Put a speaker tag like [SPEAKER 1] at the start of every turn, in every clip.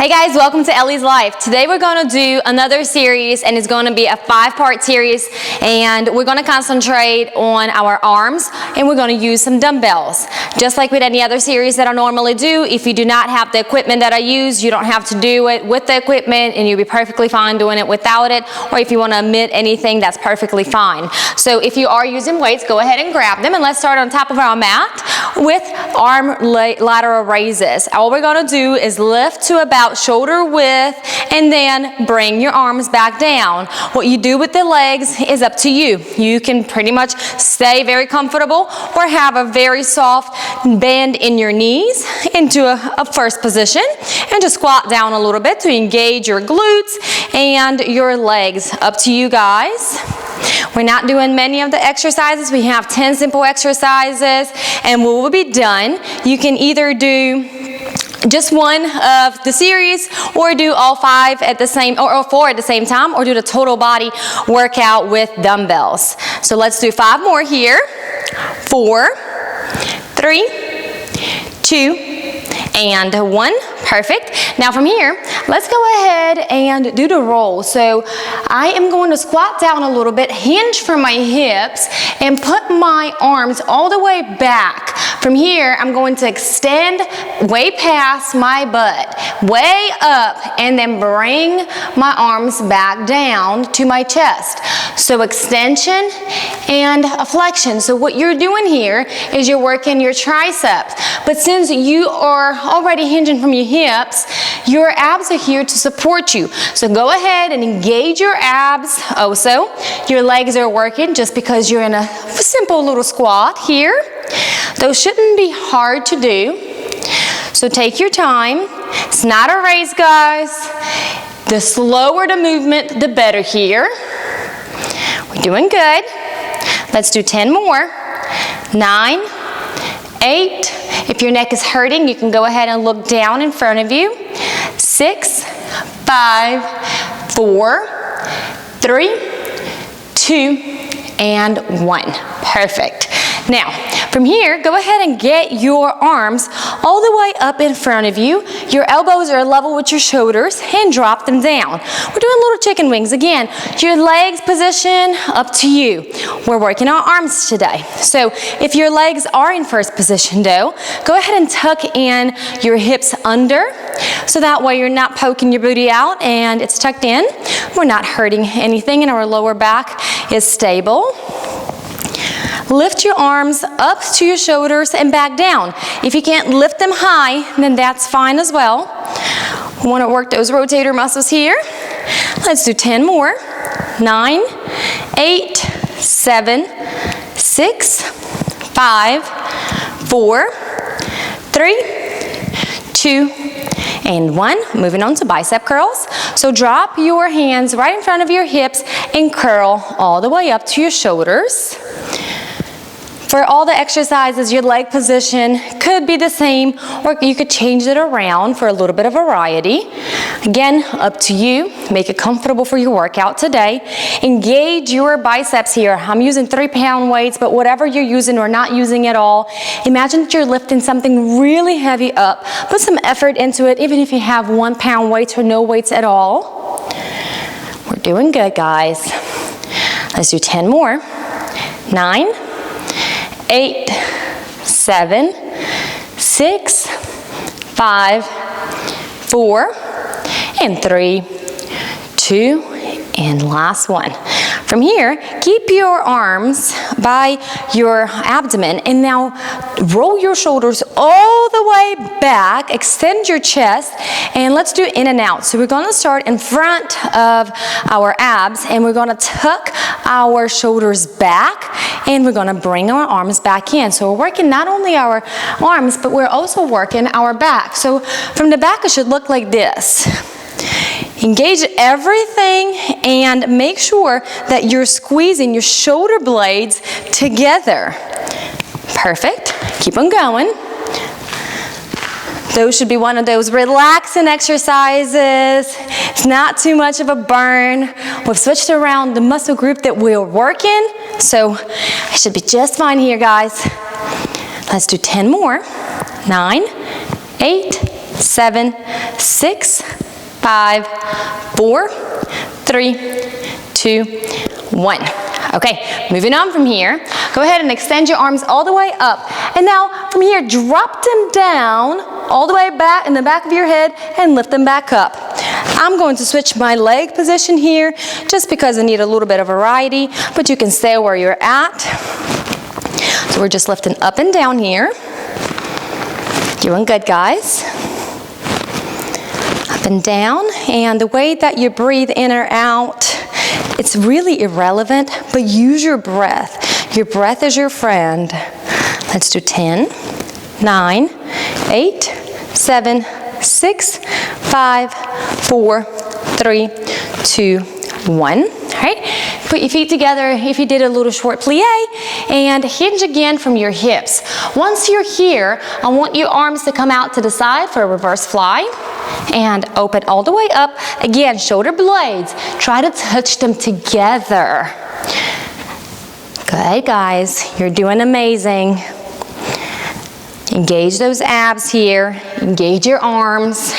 [SPEAKER 1] Hey guys, welcome to Ellie's Life. Today we're going to do another series, and it's going to be a 5-part series, and we're going to concentrate on our arms, and we're going to use some dumbbells. Just like with any other series that I normally do, if you do not have the equipment that I use, you don't have to do it with the equipment, and you'll be perfectly fine doing it without it, or if you want to omit anything, that's perfectly fine. So if you are using weights, go ahead and grab them, and let's start on top of our mat with arm lateral raises. All we're going to do is lift to about shoulder width and then bring your arms back down. What you do with the legs is up to you. You can pretty much stay very comfortable or have a very soft bend in your knees into a first position and just squat down a little bit to engage your glutes and your legs. Up to you guys. We're not doing many of the exercises. We have 10 simple exercises and we will be done. You can either do just one of the series or do all 5 at the same, or 4 at the same time, or do the total body workout with dumbbells. So let's do 5 more here. 4, 3, 2, and 1. Perfect. Now from here, let's go ahead and do the roll. So I am going to squat down a little bit, hinge from my hips, and put my arms all the way back. From here, I'm going to extend way past my butt, way up, and then bring my arms back down to my chest. So extension and a flexion. So what you're doing here is you're working your triceps. But since you are already hinging from your hips, your abs are here to support you. So go ahead and engage your abs also. Your legs are working just because you're in a simple little squat here. Those shouldn't be hard to do. So take your time. It's not a race, guys. The slower the movement, the better here. We're doing good. Let's do 10 more. 9, 8. If your neck is hurting, you can go ahead and look down in front of you. 6, 5, 4, 3, 2, and 1. Perfect. Now, from here, go ahead and get your arms all the way up in front of you. Your elbows are level with your shoulders and drop them down. We're doing little chicken wings. Again, your legs position, up to you. We're working our arms today. So if your legs are in first position though, go ahead and tuck in your hips under. So that way you're not poking your booty out and it's tucked in. We're not hurting anything and our lower back is stable. Lift your arms up to your shoulders and back down. If you can't lift them high, then that's fine as well. We want to work those rotator muscles here. Let's do 10 more. 9, 8, 7, 6, 5, 4, 3, 2, and 1. Moving on to bicep curls. So drop your hands right in front of your hips and curl all the way up to your shoulders. For all the exercises, your leg position could be the same, or you could change it around for a little bit of variety. Again, up to you. Make it comfortable for your workout today. Engage your biceps here. I'm using 3-pound weights, but whatever you're using or not using at all, imagine that you're lifting something really heavy up. Put some effort into it, even if you have 1-pound weights or no weights at all. We're doing good, guys. Let's do 10 more. 9, 8, 7, 6, 5, 4, and 3, 2, and last one. From here, keep your arms by your abdomen and now roll your shoulders all the way back, extend your chest, and let's do in and out. So we're going to start in front of our abs and we're going to tuck our shoulders back and we're going to bring our arms back in. So we're working not only our arms, but we're also working our back. So from the back, it should look like this. Engage everything and make sure that you're squeezing your shoulder blades together. Perfect. Keep on going. Those should be one of those relaxing exercises. It's not too much of a burn. We've switched around the muscle group that we're working, so I should be just fine here, guys. Let's do 10 more. 9, 8, 7, 6, 5, 4, 3, 2, 1. Okay, moving on from here. Go ahead and extend your arms all the way up. And now from here, drop them down all the way back in the back of your head and lift them back up. I'm going to switch my leg position here just because I need a little bit of variety, but you can stay where you're at. So we're just lifting up and down here. Doing good, guys. Up and down, and the way that you breathe in or out, it's really irrelevant, but use your breath. Your breath is your friend. Let's do 10, 9, 8, 7, 6, 5, 4, 3, 2, 1. All right, put your feet together if you did a little short plie, and hinge again from your hips. Once you're here, I want your arms to come out to the side for a reverse fly, and open all the way up. Again, shoulder blades. Try to touch them together. Good, guys. You're doing amazing. Engage those abs here. Engage your arms.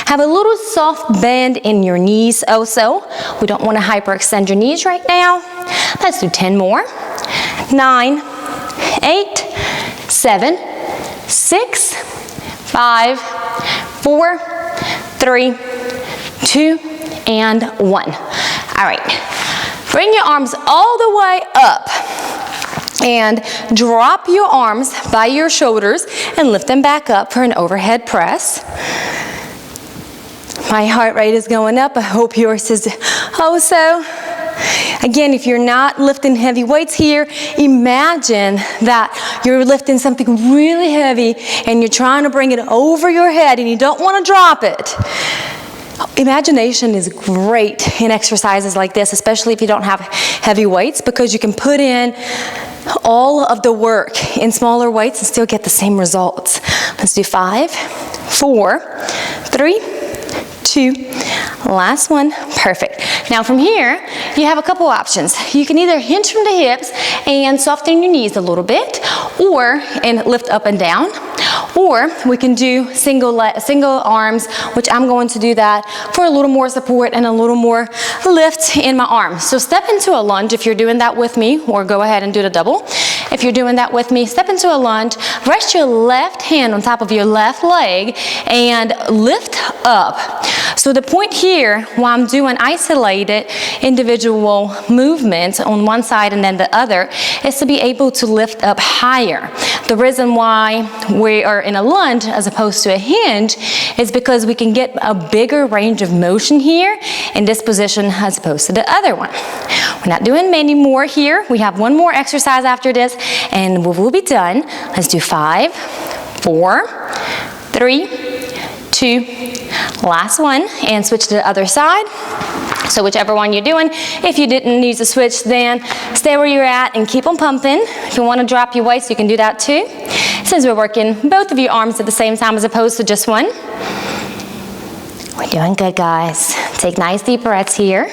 [SPEAKER 1] Have a little soft bend in your knees also. We don't want to hyperextend your knees right now. Let's do 10 more. 9, 8, 7, 6, 5, 4, 3, 2, and 1. All right. Bring your arms all the way up. And drop your arms by your shoulders and lift them back up for an overhead press. My heart rate is going up. I hope yours is also. Again, if you're not lifting heavy weights here, imagine that you're lifting something really heavy and you're trying to bring it over your head and you don't want to drop it. Imagination is great in exercises like this, especially if you don't have heavy weights, because you can put in all of the work in smaller weights and still get the same results. Let's do 5, 4, 3, 2, last one. Perfect. Now from here, you have a couple options. You can either hinge from the hips and soften your knees a little bit, and lift up and down, or we can do single arms, which I'm going to do that for a little more support and a little more lift in my arms. So step into a lunge if you're doing that with me, or go ahead and do the double. If you're doing that with me, step into a lunge, rest your left hand on top of your left leg, and lift up. So the point here, while I'm doing isolated individual movements on one side and then the other, is to be able to lift up higher. The reason why we are in a lunge as opposed to a hinge is because we can get a bigger range of motion here in this position as opposed to the other one. We're not doing many more here. We have one more exercise after this and we will be done. Let's do 5, 4, 3, 2, last one, and switch to the other side. So whichever one you're doing, if you didn't need to switch, then stay where you're at and keep on pumping. If you want to drop your weights, you can do that too. Since we're working both of your arms at the same time as opposed to just one. We're doing good, guys. Take nice deep breaths here.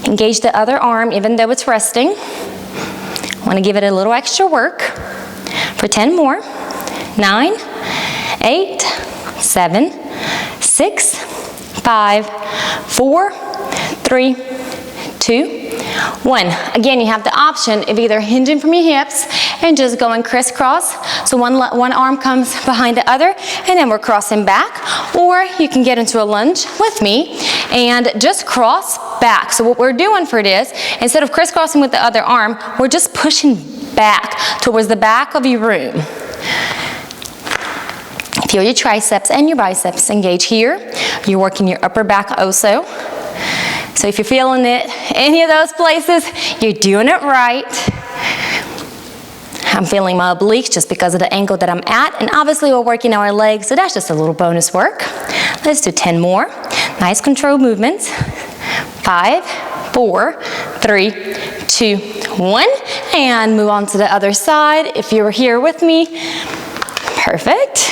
[SPEAKER 1] Engage the other arm even though it's resting. Want to give it a little extra work for 10 more. 9, 8, 7, 6, 5, 4, 3, 2, 1. Again, you have the option of either hinging from your hips and just going crisscross. So one arm comes behind the other and then we're crossing back. Or you can get into a lunge with me and just cross back. So what we're doing for this, instead of crisscrossing with the other arm, we're just pushing back towards the back of your room. Feel your triceps and your biceps engage here. You're working your upper back also. So if you're feeling it, any of those places, you're doing it right. I'm feeling my obliques just because of the angle that I'm at, and obviously we're working our legs, so that's just a little bonus work. Let's do 10 more. Nice controlled movements. 5, 4, 3, 2, 1, and move on to the other side. If you're here with me, perfect.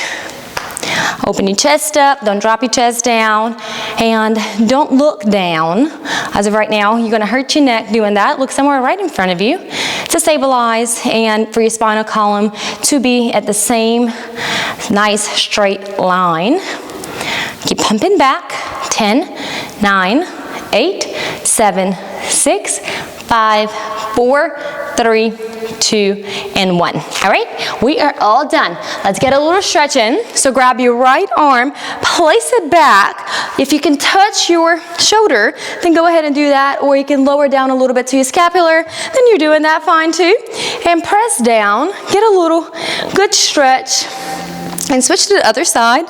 [SPEAKER 1] Open your chest up, don't drop your chest down, and don't look down. As of right now, you're gonna hurt your neck doing that. Look somewhere right in front of you to stabilize and for your spinal column to be at the same Nice straight line. Keep pumping back. 10, 9, 8, 7, 6, 5, 4, 3, 2, and 1. All right, we are all done. Let's get a little stretch in. So grab your right arm, place it back. If you can touch your shoulder, then go ahead and do that, or you can lower down a little bit to your scapular, then you're doing that fine too. And press down, get a little good stretch, and switch to the other side.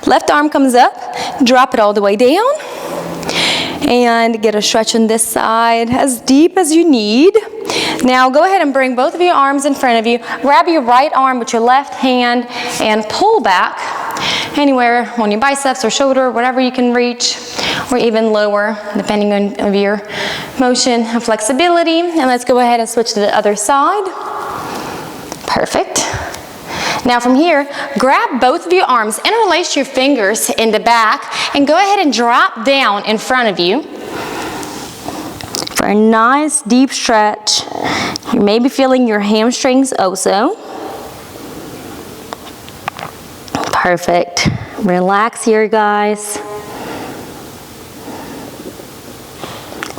[SPEAKER 1] Left arm comes up, drop it all the way down, and get a stretch on this side as deep as you need. Now go ahead and bring both of your arms in front of you. Grab your right arm with your left hand and pull back anywhere on your biceps or shoulder, whatever you can reach, or even lower, depending on your motion and flexibility. And let's go ahead and switch to the other side. Perfect. Now from here, grab both of your arms, interlace your fingers in the back, and go ahead and drop down in front of you for a nice deep stretch. You may be feeling your hamstrings also. Perfect. Relax here, guys.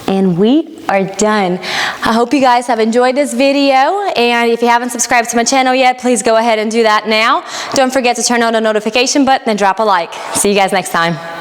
[SPEAKER 1] And we are done. I hope you guys have enjoyed this video, and if you haven't subscribed to my channel yet, please go ahead and do that now. Don't forget to turn on the notification button and drop a like. See you guys next time.